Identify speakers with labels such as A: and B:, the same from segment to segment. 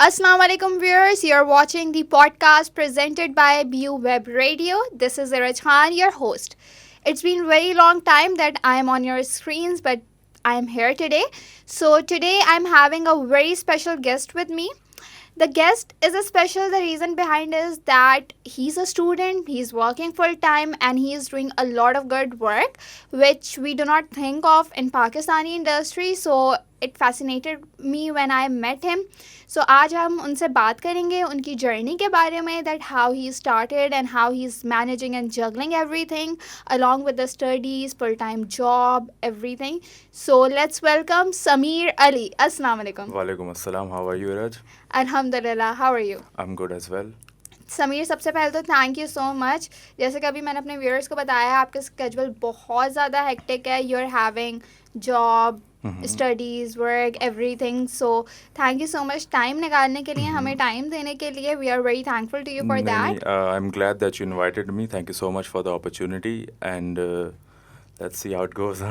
A: Assalamu alaikum viewers, you're watching the podcast presented by BU Web Radio. This is Iraj Khan, your host. It's been very long time that I'm on your screens, but I'm here today. So today I'm having a very special guest with me. The guest is a special. The reason behind is that he's a student, he's working full time, and he is doing a lot of good work, which we do not think of in Pakistani industry. So it fascinated me when I met him. So आज हम उनसे बात करेंगे उनकी journey के बारे में, that how he started and how he's managing and juggling everything along with the studies, full-time job, everything. So let's welcome Sameer Ali. Assalamu alaikum.
B: Walaikum assalam. How are you, Raj?
A: Alhamdulillah. How are you?
B: I'm good as well.
A: Sameer, सबसे पहले तो thank you so much. जैसे कि अभी मैंने अपने viewers को बताया, आपका स्केड्यूल बहुत ज़्यादा हेक्टिक है. You are having job, studies, work, everything. So thank you so much time निकालने के लिए, हमें टाइम देने के लिए. We are very thankful to you for that.
B: I'm glad that you invited me. Thank you so much for the opportunity, and let's see how it goes.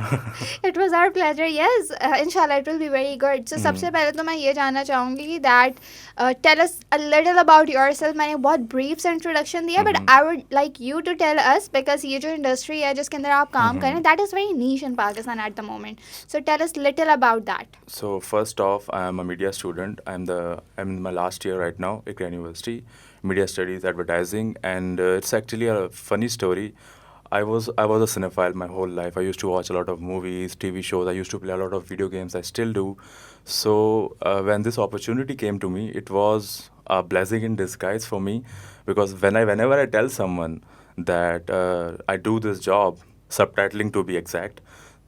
A: It was our pleasure. Yes, inshallah it will be very good. So सबसे पहले तो मैं ये जानना चाहूँगी that tell us a little about yourself. मैंने बहुत brief से introduction दिया, but I would like you to tell us, because ये जो industry है जिसके अंदर आप काम कर रहे हैं, that is very niche in Pakistan at the moment. So tell us little about that.
B: So first off, I'm a media student. I'm in my last year right now, Iqra University, Media Studies, Advertising, and it's actually a funny story. I was a cinephile my whole life. I used to watch a lot of movies, TV shows. I used to play a lot of video games. I still do. So when this opportunity came to me, it was a blessing in disguise for me, because whenever I tell someone that I do this job, subtitling to be exact,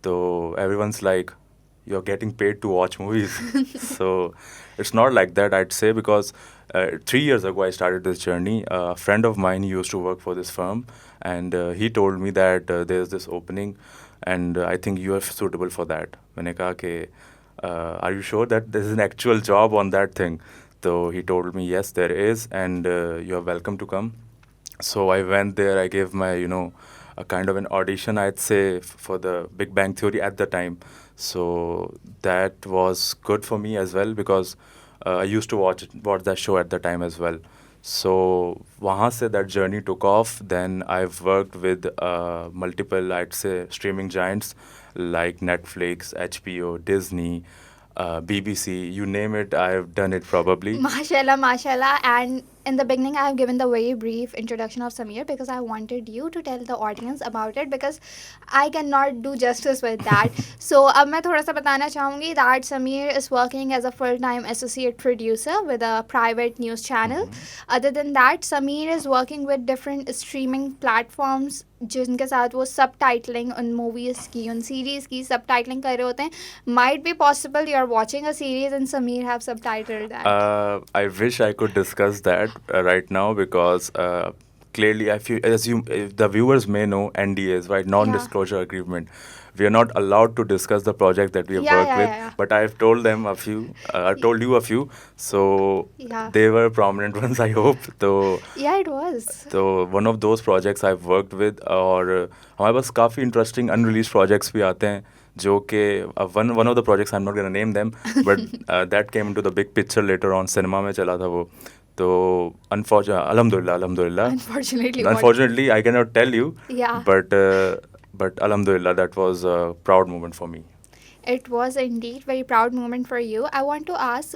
B: so everyone's like, you're getting paid to watch movies. So it's not like that, I'd say, because 3 years ago I started this journey. A friend of mine used to work for this firm, and he told me that there's this opening, and I think you are suitable for that. मैंने कहा कि are you sure that there's an actual job on that thing? So he told me yes, there is, and you're welcome to come. So I went there. I gave my a kind of an audition, I'd say, for the Big Bang Theory at the time. So that was good for me as well, because I used to watch that show at the time as well. So वहाँ से that journey took off. Then I've worked with multiple, I'd say, streaming giants like Netflix, HBO, Disney, BBC, you name it, I've done it probably.
A: Mashallah, mashallah. And in the beginning, I have given the very brief introduction of Sameer because I wanted you to tell the audience about it, because I cannot do justice with that. So अब मैं थोड़ा सा बताना चाहूँगी that Sameer is working as a full-time associate producer with a private news channel. Other than that, Sameer is working with different streaming platforms जिनके साथ वो सब टाइटलिंग उन मूवीज़ की, उन सीरीज़ की सब टाइटलिंग कर रहे होते हैं. Might be possible you are watching a series and Sameer have subtitled that.
B: I wish I could discuss that right now, because clearly, if the viewers may know NDAs, right? Non-disclosure agreement. We are not allowed to discuss the project that we have worked with.
A: Yeah.
B: But I've told them a few. I've told you a few. So they were prominent ones, I hope. So
A: Yeah, it was.
B: तो one of those projects I worked with, और हमारे पास काफ़ी interesting unreleased projects भी आते हैं, जो कि one of the projects I am not gonna name them, but that came into the big picture later on. Cinema में चला था वो. तो अल्हम्दुलिल्लाह unfortunately I can not tell you,
A: Yeah.
B: but alhamdulillah, that was a proud moment for me.
A: It was indeed very proud moment for you. I want to ask,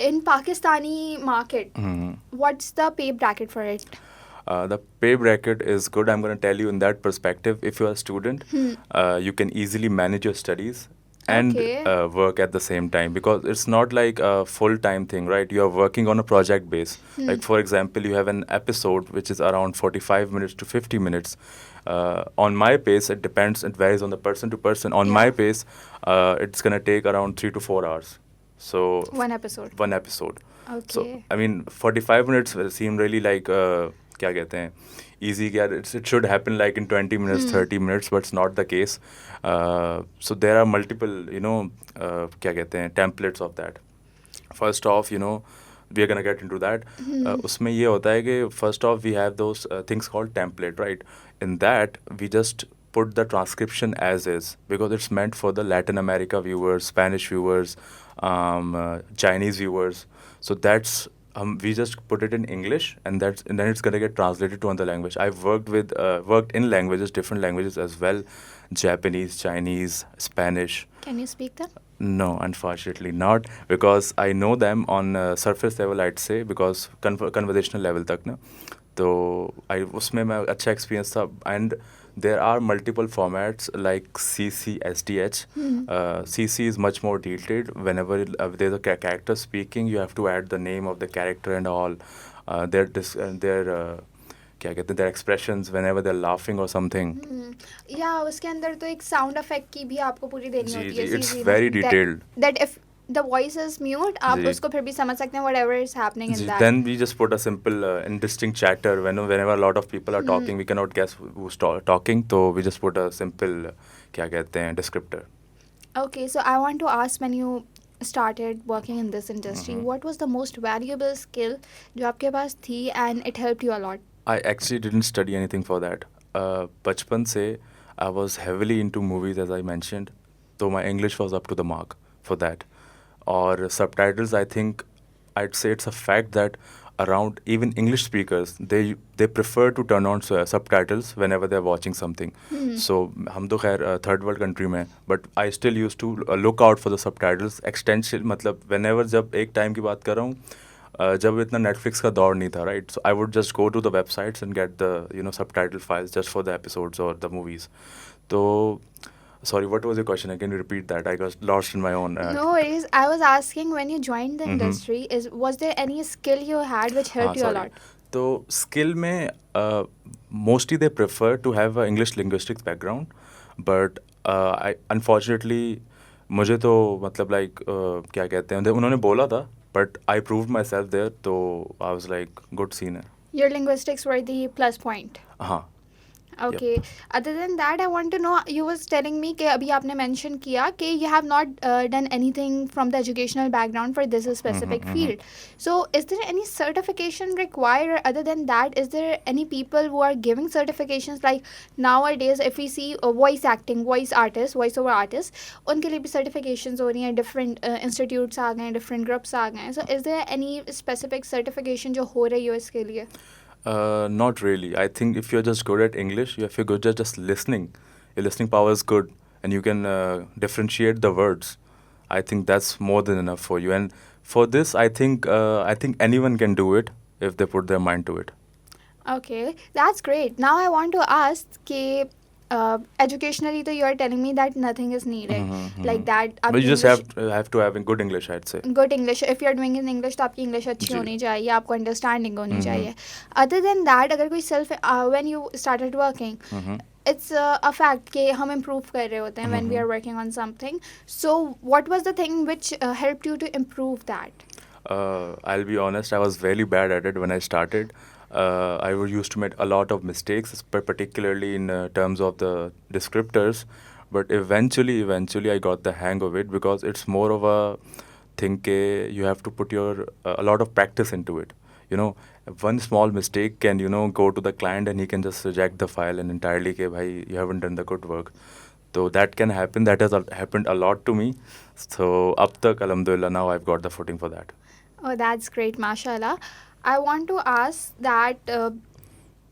A: in Pakistani market, what's the pay bracket for it?
B: The pay bracket is good. I'm going to tell you in that perspective. If you're a student, you can easily manage your studies and
A: Okay.
B: work at the same time, because it's not like a full-time thing, right? You are working on a project base. Like, for example, you have an episode which is around 45 minutes to 50 minutes. On my pace, it depends. It varies on the person to person. On my pace, it's going to take around 3 to 4 hours. So
A: One episode.
B: one episode.
A: Okay.
B: So I mean, 45 minutes seem really like क्या कहते हैं, easy. It should happen like in 20 minutes, 30 minutes, but it's not the case. So there are multiple, क्या कहते हैं, templates of that. First off, we are going to get into that. उसमें ये होता है कि first off we have those things called template, right? In that we just put the transcription as is because it's meant for the Latin America viewers, Spanish viewers, Chinese viewers. So that's we just put it in English, and then it's gonna get translated to another language. I've worked in languages, different languages as well, Japanese, Chinese, Spanish.
A: Can you speak them?
B: No, unfortunately not, because I know them on surface level, I'd say, because conversational level तक ना, तो I उसमें मैं अच्छा experience था, and there are multiple formats like CC, SDH. CC is much more detailed. Whenever there's a character speaking, you have to add the name of the character and all, their क्या कहते हैं, their expressions whenever they're laughing or something.
A: या उसके अंदर तो एक sound effect की भी आपको पूरी देनी
B: जी,
A: होती है
B: जी, it's
A: CC में,
B: very detailed.
A: that if the voice is mute आप
B: जी.
A: उसको फिर भी समझ सकते हैं whatever is happening in that.
B: Then we just put a simple indistinct chatter. Whenever a lot of people are talking, we cannot guess who's talking. So we just put a simple क्या कहते हैं, descriptor.
A: Okay, so I want to ask, when you started working in this industry, what was the most valuable skill जो आपके पास थी and it helped you a lot?
B: I actually didn't study anything for that. बचपन से I was heavily into movies, as I mentioned. So my English was up to the mark for that. Or subtitles, I think I'd say it's a fact that around even English speakers, they prefer to turn on subtitles whenever they're watching something. So हम तो खैर third world country में, but I still used to look out for the subtitles. Extension मतलब whenever, जब एक time की बात कर रहा हूँ, जब इतना Netflix का दौर नहीं था, right? So I would just go to the websites and get the subtitle files just for the episodes or the movies. तो sorry, what was your question? Can you repeat that? I got lost in my own.
A: No worries. I was asking, when you joined the industry, was there any skill you had which helped you a lot?
B: तो skill में mostly they prefer to have a English linguistics background, but I unfortunately मुझे तो मतलब like क्या कहते हैं, उन्होंने बोला था, but I proved myself there, तो I was like good scene है.
A: Your linguistics were the plus point.
B: हाँ.
A: Okay. Other than that, I want to know, you was telling me कि अभी आपने mention किया कि you have not done anything from the educational background for this specific field. So is there any certification required, or other than that, is there any people who are giving certifications, like nowadays if we see voice acting, voice artists, voice over artists, उनके लिए भी certifications हो रही हैं, different institutes आ गए हैं, different groups आ गए हैं. So is there any specific certification जो हो रही हो इसके लिए?
B: Not really. I think if you're just good at English, if you're good at just listening, your listening power is good, and you can differentiate the words, I think that's more than enough for you. And for this, I think anyone can do it if they put their mind to it.
A: Okay, that's great. Now I want to ask कि educationally, तो you are telling me that nothing is needed like that.
B: But you just have to have good English, I'd say.
A: Good English. If you are doing in English, तो आपकी English अच्छी होनी चाहिए, आपको understanding होनी चाहिए. Other than that, अगर कोई when you started working, it's a fact कि हम improve कर रहे होते हैं when we are working on something. So what was the thing which helped you to improve that?
B: I'll be honest, I was very bad at it when I started. I used to make a lot of mistakes, particularly in terms of the descriptors. But eventually, I got the hang of it, because it's more of a thing that you have to put a lot of practice into it. One small mistake can, go to the client and he can just reject the file and entirely say, bhai, you haven't done the good work. So that can happen. That has happened a lot to me. So up tak, alhamdulillah, now I've got the footing for that.
A: Oh, that's great, mashallah. I want to ask that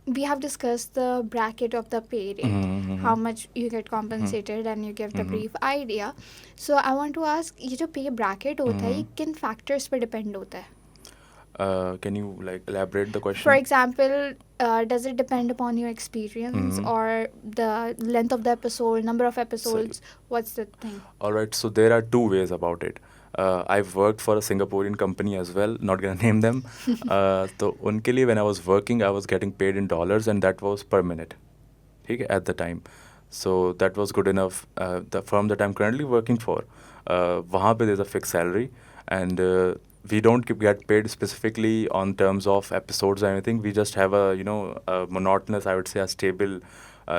A: we have discussed the bracket of the pay rate, how much you get compensated, and you give the brief idea. So I want to ask, ये जो pay bracket होता है, ये किन factors पर depend होता है?
B: Can you elaborate the question?
A: For example, does it depend upon your experience or the length of the episode, number of episodes? What's the thing?
B: All right, so there are two ways about it. I've worked for a Singaporean company as well, not gonna name them. So unke liye, when I was working, I was getting paid in dollars, and that was per minute, okay, at the time. So that was good enough. The firm that I'm currently working for, wahan pe there's a fixed salary, and we don't get paid specifically on terms of episodes or anything. We just have a monotonous, I would say, a stable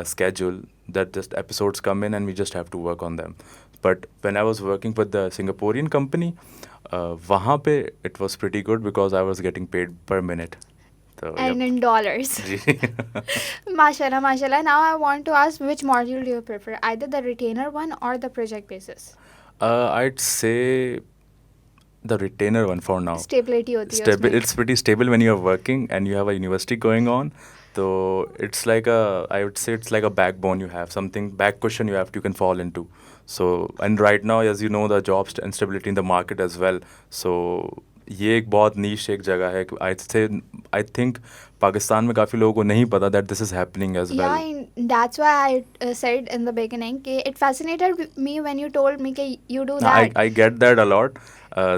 B: schedule that just episodes come in and we just have to work on them. But when I was working with the Singaporean company, wahan pe it was pretty good because I was getting paid per minute. तो
A: And
B: yep.
A: in dollars.
B: Ji.
A: Mashallah, mashallah. Now I want to ask, which module do you prefer, either the retainer one or the project basis?
B: I'd say the retainer one for now.
A: Stability होती है
B: Stable,
A: उसमें.
B: it's pretty stable when you're working and you have a university going on. So it's like I would say it's like a backbone you have, something back cushion you can fall into. So and right now, as you know, the job instability in the market as well. So ये एक बहुत niche एक जगह है. I think Pakistan में काफ़ी लोगों को नहीं पता that this is happening as
A: Yeah,
B: well.
A: and that's why I said in the beginning कि it fascinated me when you told me कि you do that.
B: I get that a lot.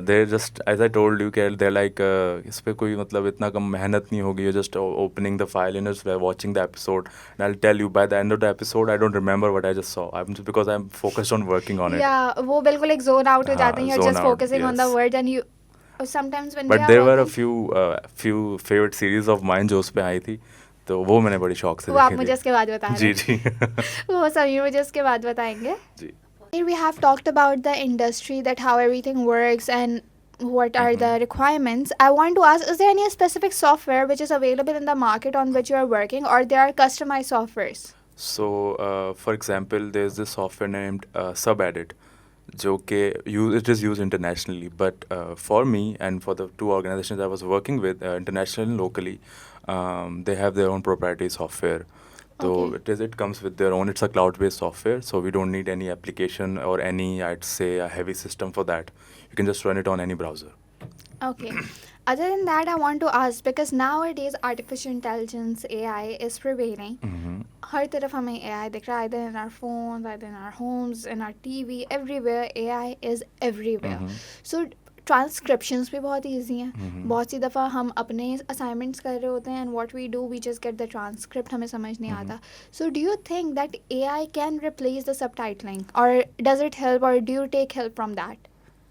B: They're just, as I told you, कि they're like इस पे कोई मतलब इतना कम मेहनत नहीं होगी. You're just opening the file and just watching the episode. And I'll tell you, by the end of the episode, I don't remember what I just saw. Because I'm focused on working on it.
A: Yeah, वो बिल्कुल एक zone out हो जाते हैं. You're
B: zone
A: just
B: out,
A: focusing on the
B: yes.
A: word and you sometimes when we
B: But
A: are
B: there were a
A: working.
B: few favorite series of mine जो उस पे आई थी. तो वो मैंने बड़ी शौक से
A: वो आप
B: देखी
A: मुझे
B: थी.
A: इसके बाद बता रहे
B: जी
A: हैं.
B: जी.
A: वो सभी मुझे इसके बाद बताएंगे.
B: जी.
A: Here we have talked about the industry, that how everything works and what are the requirements. I want to ask, is there any specific software which is available in the market on which you are working, or there are customized softwares?
B: So, for example, there's this software named SubEdit, जो कि it is used internationally. But for me and for the two organizations I was working with, internationally and locally, they have their own proprietary software. So
A: Okay.
B: it comes with their own. It's a cloud-based software, so we don't need any application or any, I'd say, a heavy system for that. You can just run it on any browser.
A: Okay. Other than that, I want to ask, because nowadays artificial intelligence, AI, is prevailing. हर तरफ हमें AI दिख रहा है, either in our phones, either in our homes, in our TV, everywhere. AI is everywhere. So ट्रांसक्रिप्शंस भी बहुत easy हैं. बहुत सी दफ़ा हम अपने असाइनमेंट्स कर रहे होते हैं and what we do, we just get the transcript, हमें समझ नहीं आता. So do you think that AI can replace the subtitling, और डज इट हेल्प, और do you take help from that?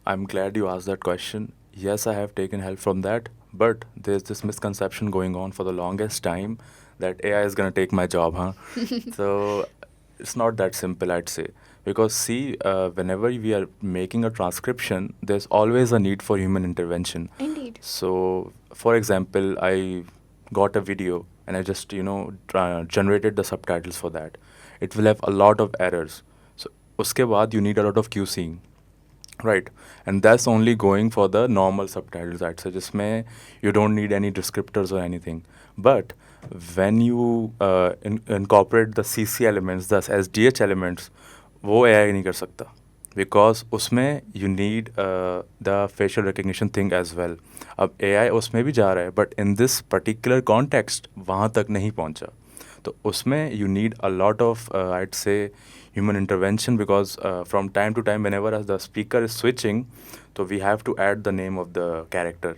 B: I'm glad you asked that question. Yes, I have taken help from that, but there's this misconception going on for the longest time that AI is going to take my job, huh? So it's not that simple, I'd say. Because see, whenever we are making a transcription, there's always a need for human intervention.
A: Indeed.
B: So, for example, I got a video and I just, generated the subtitles for that. It will have a lot of errors. So, uske baad you need a lot of QCing. Right, and that's only going for the normal subtitles, I'd say. Jisme you don't need any descriptors or anything. But when you incorporate the CC elements, the SDH elements, वो AI नहीं कर सकता, because उसमें you need the facial recognition thing as well. अब AI उसमें भी जा रहा है, but in this particular context वहाँ तक नहीं पहुँचा. तो उसमें you need a lot of I'd say human intervention, because from time to time whenever as the speaker is switching, so we have to add the name of the character.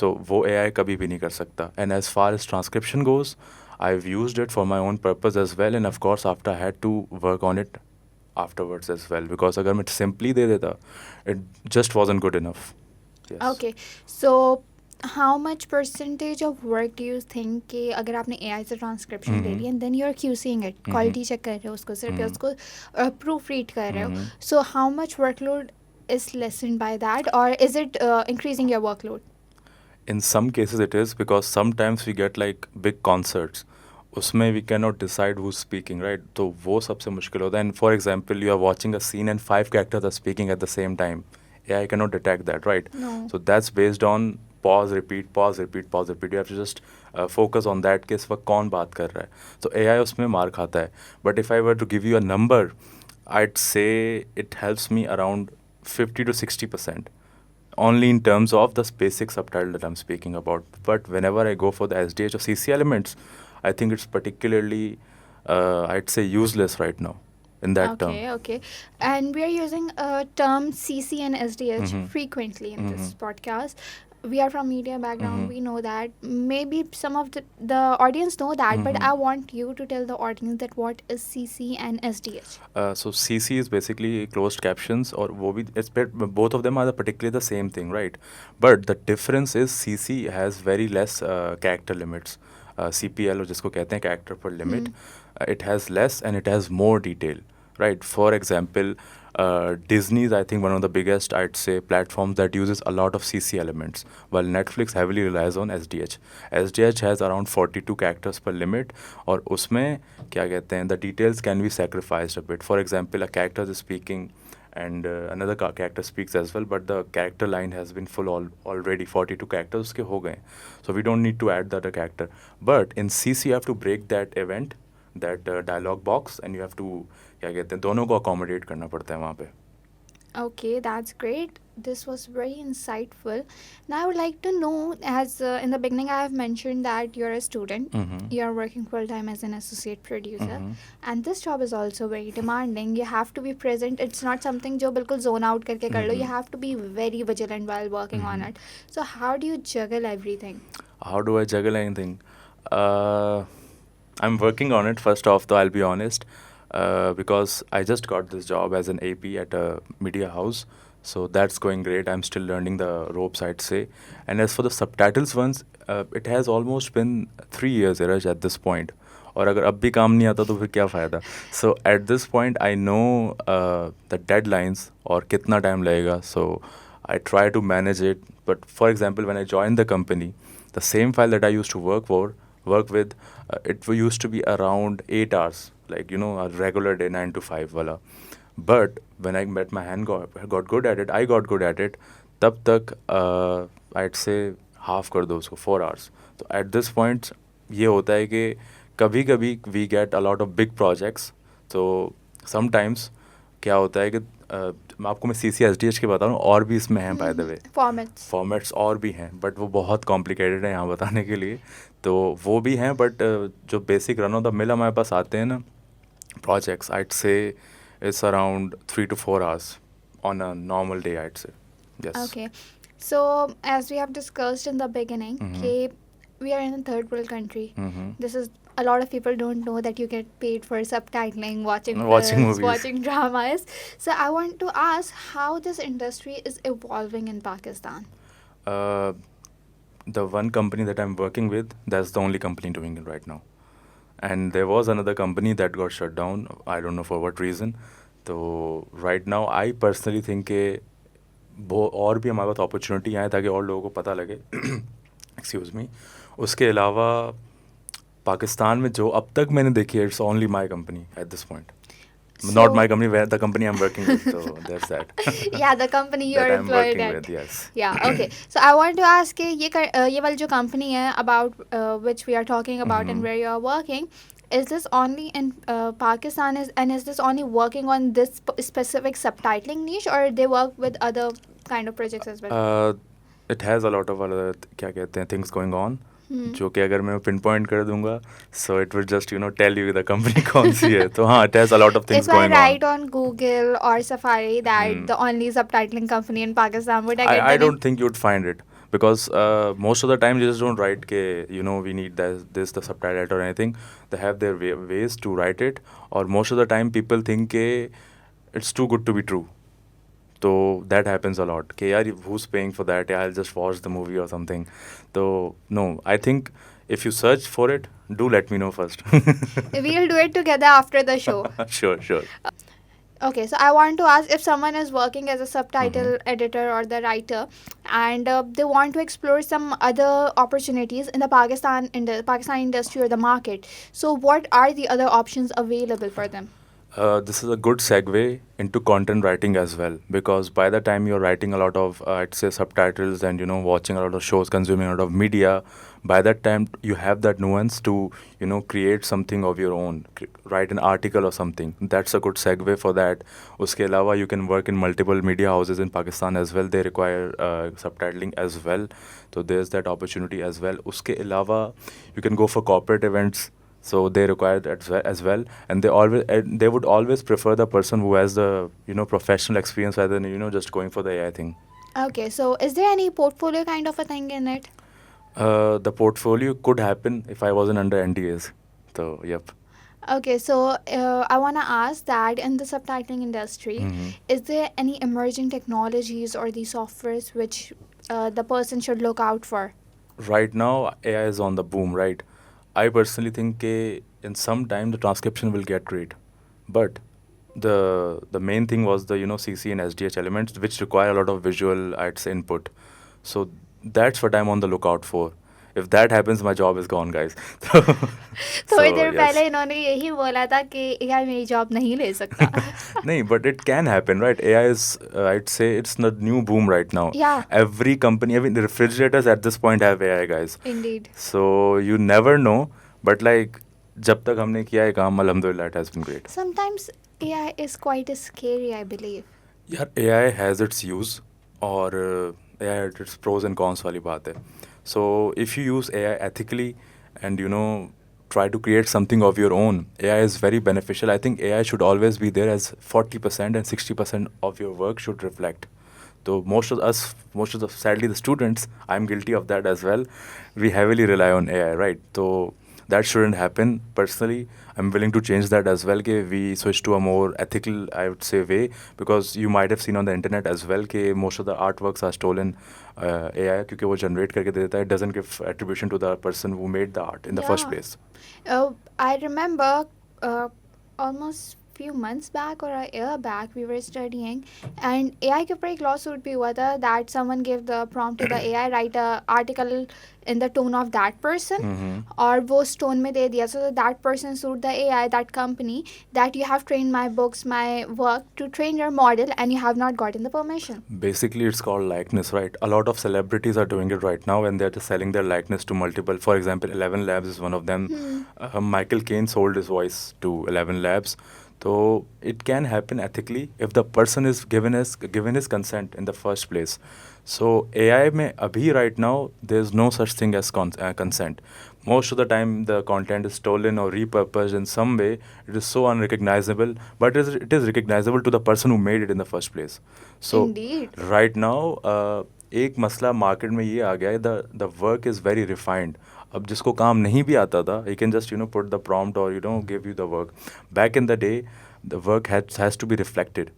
B: So वो AI कभी भी नहीं कर सकता. And as far as transcription goes, I've used it for my own purpose as well, and of course after I had to work on it afterwards as well, because अगर मैं simply दे देता, it just wasn't good enough. Yes.
A: Okay, so how much percentage of work do you think कि अगर आपने AI से transcription ले ली and then you're QCing it, quality check कर रहे हो उसको, सिर्फ उसको प्रूफ रीड कर रहे हो, so how much workload is lessened by that, or is it increasing your workload?
B: In some cases it is, because sometimes we get like big concerts, उसमें we cannot decide who's speaking, right? तो वो सबसे मुश्किल होता है. And for example, you are watching a scene and 5 characters are speaking at the same time. AI cannot detect that, right?
A: No.
B: So that's based on pause, repeat, pause, repeat, pause, repeat. You have to just focus on that कि इस वक्त कौन बात कर रहा है. So AI उसमें मार खाता है. But if I were to give you a number, I'd say it helps me around 50 to 60%. Only in terms of the basic subtitle that I'm speaking about. But whenever I go for the SDH or CC elements, I think it's particularly, I'd say, useless right now in that term.
A: Okay. And we are using term CC and SDH frequently in this podcast. We are from media background, we know that. Maybe some of the audience know that, but I want you to tell the audience that what is CC and SDH.
B: So CC is basically closed captions, or वो भी, both of them are particularly the same thing, right? But the difference is CC has very less character limits. CPL, जिसको कहते हैं character per limit, it has less and it has more detail, right? For example, Disney is, I think, one of the biggest, I'd say, platforms that uses a lot of CC elements, while Netflix heavily relies on SDH. SDH has around 42 characters per limit, और उसमें क्या कहते हैं, the details can be sacrificed a bit. For example, a character is speaking and another character speaks as well, but the character line has been full already. 42 characters उसके हो गए, so we don't need to add the other character. But in CC you have to break that event, that dialogue box, and you have to क्या कहते हैं, दोनों को accommodate करना पड़ता है वहाँ पे.
A: Okay, that's great. This was very insightful. Now, I would like to know, as in the beginning, I have mentioned that you're a student,
B: Mm-hmm.
A: you're working full time as an associate producer,
B: Mm-hmm.
A: and this job is also very demanding. You have to be present. It's not something जो बिल्कुल zone out करके कर लो. You have to be very vigilant while working on it. So, how do you juggle everything?
B: How do I juggle anything? Uh, I'm working on it. First off, though, I'll be honest, because I just got this job as an AP at a media house. So that's going great. I'm still learning the ropes, I'd say. And as for the subtitles ones, it has almost been 3 years, Iraj, at this point. और अगर अब भी काम नहीं आता तो फिर क्या फ़ायदा. So at this point I know the deadlines और कितना टाइम लगेगा. सो I try to manage it. But for example, when I joined the company, the same file that I used to work with, it used to be around 8 hours, like, a regular day, 9 to 5 wala. But when I met my hand got good at it, I got good at it. तब तक I'd say half कर दो उसको, 4 hours. तो at this point ये होता है कि कभी कभी we get a lot of big projects. तो sometimes क्या होता है कि आपको मैं CC/SDH के बता रहा हूँ, और भी इसमें हैं बाय द वे, फॉर्मेट्स और भी हैं, बट वो बहुत कॉम्प्लिकेटेड है यहाँ बताने के लिए. तो वो भी हैं, बट जो basic run of the mill हमारे पास आते हैं ना projects, I'd say it's around 3 to 4 hours on a normal day, I'd say. Yes.
A: Okay. So, as we have discussed in the beginning, okay, we are in a third world country. This is a lot of people don't know that you get paid for subtitling, watching films,
B: movies,
A: watching dramas. So, I want to ask how this industry is evolving in Pakistan.
B: The one company that I'm working with, that's the only company doing it right now. And there was another company that got shut down. I don't know for what reason. So right now, I personally think कि वो और भी हमारे पास opportunity आए ताकि और लोगों को पता लगे. Excuse me. उसके अलावा पाकिस्तान में जो अब तक मैंने देखी है, it's only my company at this point. Not my company, where the company I'm working with. So there's that.
A: Yeah, the company you're
B: that I'm
A: employed
B: working
A: at.
B: with, yes.
A: Yeah, okay. So I want to ask कि ये वाली जो company है about which we are talking about and where you are working, is this only in Pakistan, and is this only working on this specific subtitling niche, or they work with other kind of projects as well?
B: It has a lot of other क्या कहते हैं things going on, जो कि अगर मैं pin point कर दूंगा, so it will just tell you the company कौन सी है. तो हाँ, it has a lot of things going on.
A: If I write on Google or Safari that the only subtitling company in Pakistan, would I get
B: I don't think you'd find it, because most of the time you just don't write के we need this the subtitle or anything. They have their ways to write it, or most of the time people think के it's too good to be true. So that happens a lot. कि यार who's paying for that? Yeah, I'll just watch the movie or something. So no, I think if you search for it, do let me know first.
A: We'll do it together after the show.
B: Sure.
A: Okay, so I want to ask, if someone is working as a subtitle editor or the writer, and they want to explore some other opportunities in the Pakistan industry or the market, so what are the other options available for them?
B: This is a good segue into content writing as well, because by the time you're writing a lot of, I'd say, subtitles and, watching a lot of shows, consuming a lot of media, by that time you have that nuance to, create something of your own, write an article or something. That's a good segue for that. Uske alawa, you can work in multiple media houses in Pakistan as well. They require subtitling as well. So there's that opportunity as well. Uske alawa, you can go for corporate events. So they require that as well, and they would always prefer the person who has the professional experience rather than just going for the AI thing.
A: Okay, so is there any portfolio kind of a thing in it?
B: The portfolio could happen if I wasn't under NDAs. So yep.
A: Okay, so I want to ask that in the subtitling industry, is there any emerging technologies or the softwares which the person should look out for?
B: Right now, AI is on the boom, right? I personally think in some time the transcription will get great, but the main thing was the CC and SDH elements, which require a lot of visual, I'd say, input. So that's what I'm on the lookout for. If that happens, my job is gone, guys.
A: थोड़ी
B: So
A: देर
B: yes.
A: पहले इन्होंने यही बोला था कि AI मेरी job नहीं ले सकता.
B: No, but it can happen, right? AI is, I'd say, it's the new boom right now.
A: Yeah.
B: Every company, even the refrigerators at this point have AI, guys.
A: Indeed.
B: So you never know, but like, जब तक हमने किया है काम, alhamdulillah, it has been great.
A: Sometimes AI is quite scary, I believe.
B: यार AI has its use, और AI has its pros and cons वाली बात है. So if you use AI ethically and try to create something of your own, AI is very beneficial. I think AI should always be there, as 40% and 60% of your work should reflect. So sadly the students, I'm guilty of that as well. We heavily rely on AI, right? So that shouldn't happen. Personally, I'm willing to change that as well. Ke we switch to a more ethical, I would say, way, because you might have seen on the internet as well ke most of the artworks are stolen AI, क्योंकि वो generate करके दे देता है. It doesn't give attribution to the person who made the art in the first
A: Yeah.
B: place.
A: I remember almost few months back or a year back we were studying, and AI के ऊपर एक lawsuit भी हुआ था that someone gave the prompt to the AI, write a article in the tone of that person, और वो उस tone में दे दिया. So that person sued the AI, that company, that you have trained my books, my work to train your model, and you have not gotten the permission.
B: Basically, it's called likeness, right? A lot of celebrities are doing it right now, and they're just selling their likeness to multiple. For example, 11 Labs is one of them. Michael Caine sold his voice to 11 Labs. So it can happen ethically if the person is given his consent in the first place. So AI में अभी right now there's no such thing as consent. Most of the time the content is stolen or repurposed in some way. It is so unrecognizable, but it is recognizable to the person who made it in the first place. So
A: Indeed.
B: right now एक मसला market में ये आ गया है, the work is very refined. अब जिसको काम नहीं भी आता था, he can just put the prompt or give you the work. Back in the day, the work has to be reflected.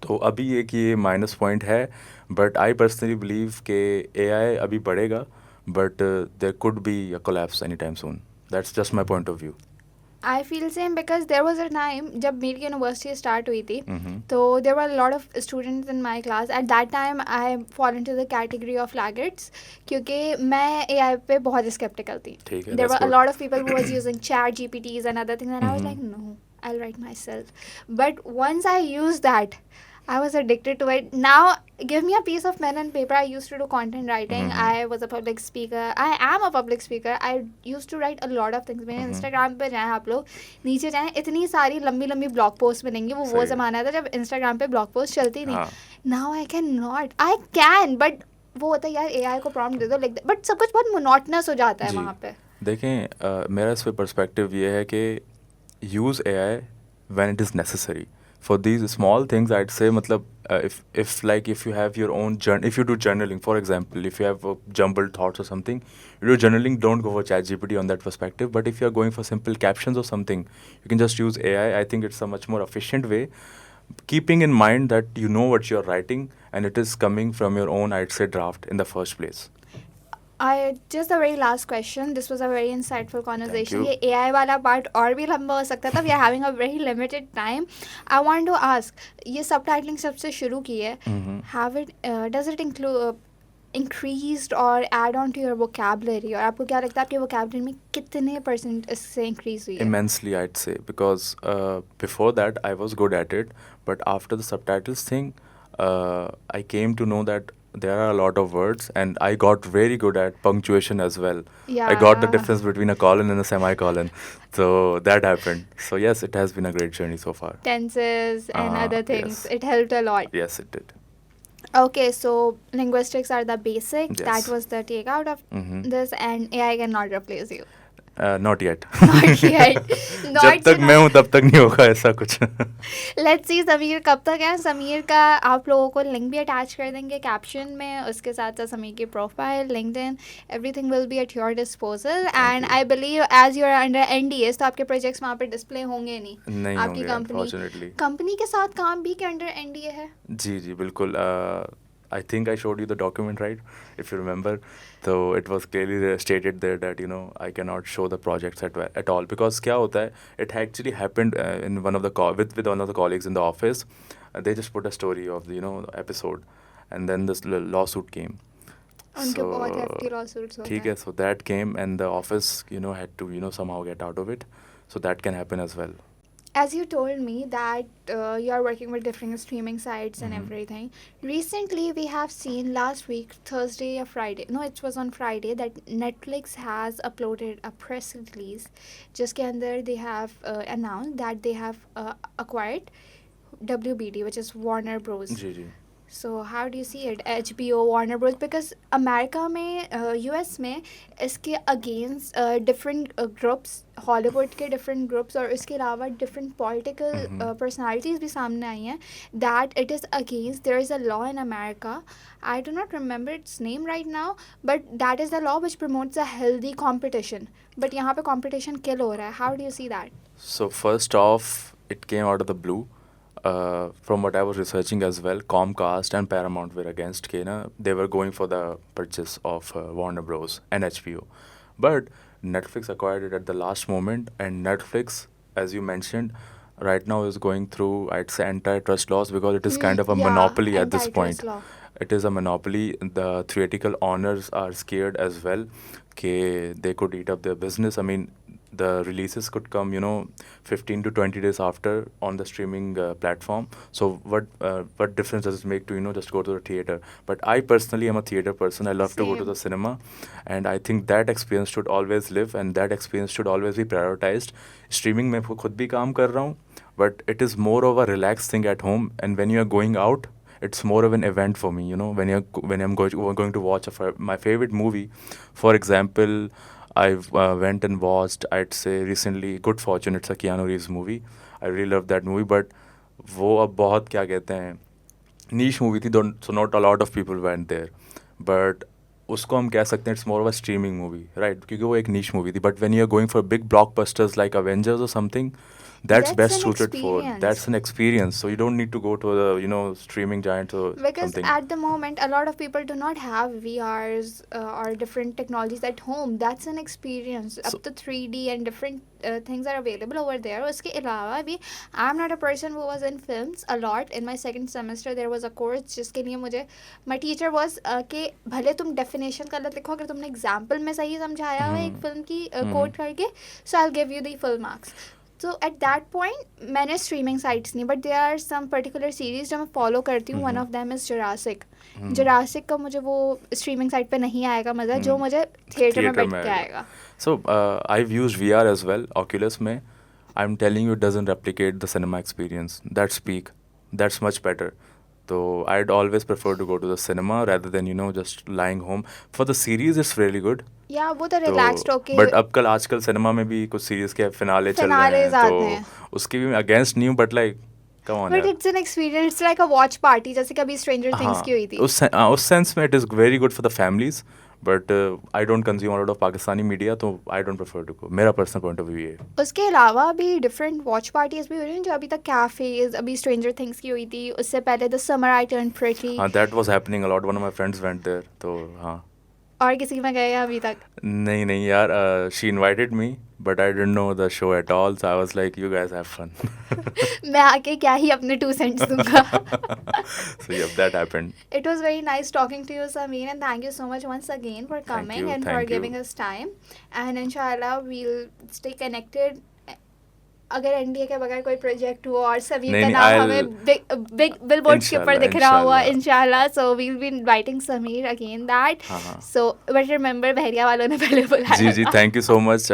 B: तो अभी एक ये माइनस पॉइंट है, बट आई पर्सनली बिलीव कि AI अभी बढ़ेगा, but there could be a collapse any time soon. That's just my point of view.
A: I feel same because there was a time जब मेरी यूनिवर्सिटी स्टार्ट हुई थी, तो there were a lot of students in my class. At that time I fall into the category of laggards क्योंकि मैं AI पे बहुत skeptical थी.
B: ठीक है,
A: There
B: that's
A: were a
B: good.
A: lot of people who was using chat GPTs and other things, and I was like, no, I'll write myself. But once I used that, I was addicted to it. Now, give me a piece of pen and paper. I used to do content writing. I was a public speaker. I am a public speaker. I used to write a lot of things. मेरे Instagram पे जाएं आप लोग, नीचे जाएं, इतनी सारी लंबी लंबी ब्लॉग पोस्ट बनेंगी. वो
B: सही.
A: ज़माना था जब Instagram पे ब्लॉग पोस्ट चलती नहीं.
B: हाँ.
A: Now I cannot. I can, but वो होता है यार AI को prompt दे दो, like but सब कुछ बहुत monotonous हो जाता है
B: जी.
A: वहाँ पे.
B: देखें, मेरा इस पे पर्सपेक्टिव ये है कि use AI when it is necessary. For these small things, I'd say, मतलब, if you have your own if you do journaling, for example, if you have jumbled thoughts or something, you do journaling, don't go for ChatGPT on that perspective. But if you are going for simple captions or something, you can just use AI. I think it's a much more efficient way, keeping in mind that you know what you're writing and it is coming from your own, I'd say, draft in the first place.
A: Just the very last question. This was a very insightful conversation.
B: you.
A: ये AI वाला part और भी लंबा हो सकता था. We are having a very limited time. I want to ask, ये subtitling सबसे शुरू की है. Does it include increased or add on to your vocabulary? और आपको क्या लगता है आपके vocabulary में कितने % इससे increase हुई है?
B: Immensely, I'd say, because before that I was good at it, but after the subtitles thing, I came to know that there are a lot of words, and I got very good at punctuation as well. I got the difference between a colon and a semicolon. So that happened. So yes, it has been a great journey so far.
A: Tenses and other things.
B: Yes.
A: It helped a lot.
B: Yes, it did.
A: Okay, so linguistics are the basic.
B: Yes.
A: That was the take out of this, and AI cannot replace you.
B: Not yet.
A: Not yet. Not
B: जब तक मैं हूँ तब तक नहीं होगा ऐसा कुछ.
A: Let's see समीर कब तक है. समीर का आप लोगों को लिंक भी अटैच कर देंगे कैप्शन में. उसके साथ साथ समीर की profile, LinkedIn, everything will be at your disposal. And I believe as you are under NDAs तो आपके प्रोजेक्ट्स वहाँ पे डिस्प्ले होंगे नहीं आपकी
B: होंगे, unfortunately.
A: कंपनी के साथ काम भी के अंडर NDA है.
B: जी बिल्कुल. I think I showed you the document, right? If you remember. So it was clearly stated there that, I cannot show the projects at all, because क्या होता है, it actually happened in one of the with one of the colleagues in the office. They just put a story of the, episode, and then this lawsuit came.
A: उनके बहुत
B: So
A: hefty lawsuits होते
B: ठीक
A: हैं.
B: है, so that came, and the office, had to, somehow get out of it. So that can happen as well.
A: As you told me that you are working with different streaming sites and
B: Mhm.
A: everything, recently we have seen last week, Thursday or Friday, no, it was on Friday, that Netflix has uploaded a press release जिसके अंदर they have announced that they have acquired WBD, which is Warner Bros.
B: Ji ji.
A: So how do you see it? HBO, Warner Bros. Because America में, US में इसके against different groups, Hollywood के different groups और इसके अलावा different political
B: Mhm.
A: personalities भी सामने आई हैं that it is against, there is a law in America, I do not remember its name right now, but that is the law which promotes a healthy competition. But यहाँ पे competition kill हो रहा है. How do you see that?
B: So first off, it came out of the blue. From what I was researching as well, Comcast and Paramount were against Kena. They were going for the purchase of Warner Bros. And HBO. But Netflix acquired it at the last moment, and Netflix, as you mentioned, right now is going through, I'd say, antitrust laws, because it is kind of a
A: Yeah,
B: monopoly at this
A: antitrust
B: point.
A: law.
B: It is a monopoly. The theatrical owners are scared as well that they could eat up their business. I mean, the releases could come, 15 to 20 days after on the streaming platform. So what difference does it make to, just go to the theater? But I personally am a theater person. I love to go to
A: Same.
B: the cinema, and I think that experience should always live, and that experience should always be prioritized. Streaming में खुद भी काम कर रहा हूँ, but it is more of a relaxed thing at home, and when you are going out, it's more of an event for me, when I'm going to watch my favorite movie. For example, I've went and watched, I'd say recently, Good Fortune. It's a Keanu Reeves movie. I really love that movie, but वो अब बहुत क्या कहते हैं, niche movie थी, so not a lot of people went there. But उसको हम कह सकते हैं it's more of a streaming movie, right? क्योंकि वो एक niche movie थी. But when you're going for big blockbusters like Avengers or something, that's best
A: an
B: suited for.
A: experience.
B: That's an experience. So you don't need to go to the, streaming giant or
A: Because
B: something.
A: at the moment, a lot of people do not have VRs or different technologies at home. That's an experience.
B: So-
A: Up to 3D and different things are available over there. उसके अलावा भी, I'm not a person who was in films a lot. In my second semester, there was a course जिसके लिए मुझे, my teacher was कि भले तुम definition गलत लिखो, अगर तुमने example में सही समझाया हुआ एक film की quote करके, so I'll give you the full marks. So at that point, मैंने streaming sites नहीं, but there are some particular series जो मैं follow करती हूँ. One of them is Jurassic. Jurassic का मुझे वो streaming site पे नहीं आएगा मज़ा, जो मुझे theater में बैठ के आएगा.
B: So I've used VR as well, Oculus में. I'm telling you, it doesn't replicate the cinema experience. That's peak. That's much better. So I'd always prefer to go to the cinema rather than, just lying home. For the series, it's really good.
A: या वो तो relaxed होके
B: but अब कल आजकल cinema में भी कुछ सीरीज के फिनाले चल रहे
A: Finales
B: हैं,
A: आते हैं.
B: तो उसके भी मैं अगेंस्ट नहीं हूँ, but like come on
A: But it's an experience. It's like a watch party, जैसे कभी Stranger Things की हुई थी.
B: उस सेंस में it is very good for the families, but I don't consume lot of Pakistani media, तो I don't prefer to go. मेरा personal point of view ये.
A: उसके अलावा भी डिफरेंट वॉच पार्टीज भी हो रही हैं, जो अभी तक कैफेज, अभी स्ट्रेंजर थिंग्स की हुई थी, उससे पहले the summer I turn pretty,
B: हाँ, that was happening a lot. One of my friends went there, तो हाँ.
A: और किसी में गए हैं अभी तक?
B: नहीं यार, she invited me, but I didn't know the show at all, so I was like, you guys have fun.
A: मैं आके क्या ही अपने 2 cents दूंगा.
B: So yeah, that happened.
A: It was very nice talking to you, Samir, and thank you so much once again for coming
B: you,
A: and for
B: thank you.
A: giving us time. And inshallah we'll stay connected. अगर NDA के बगैर कोई project हुआ और समीर का
B: नहीं,
A: नाम
B: I'll-
A: हमें बिग बिलबोर्ड्स के ऊपर दिख रहा हुआ, इंशाल्लाह, so we will be inviting Sameer again that.
B: हाँ.
A: सो बट रिमेंबर बहरिया वालों ने पहले बुलाया
B: जी,
A: था.
B: thank you so much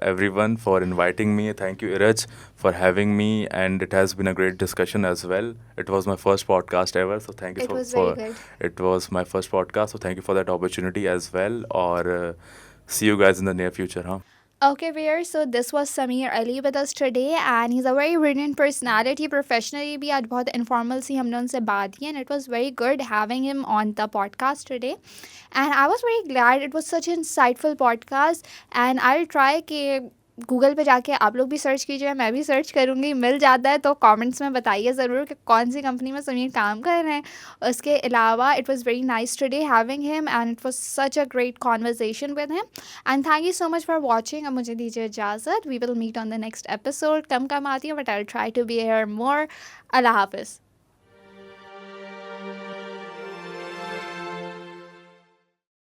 B: everyone for inviting me. Thank you, Iraj, for having me, and it has been a great discussion as well. It was my first podcast ever, so thank you
A: It
B: for,
A: was very good.
B: It was my first podcast, so thank you for that opportunity as well. Or see you guys in the near future, huh?
A: Okay, viewers, so this was Samir Ali with us today, and he's a very brilliant personality. Professionally भी आज बहुत informal सी हमने उनसे बात की, and it was very good having him on the podcast today. And I was very glad. It was such an insightful podcast, and I'll try कि Google पे जाके आप लोग भी सर्च कीजिए, मैं भी सर्च करूँगी, मिल जाता है तो कमेंट्स में बताइए ज़रूर कि कौन सी कंपनी में समीर काम कर रहे हैं। उसके अलावा it was very nice today having him and it was such a great conversation with him and thank you so much for watching. अब मुझे दीजिए इजाज़त, we will meet on the next episode. कम आती हूँ but I will try to be here more. अल्लाह हाफ़िज़।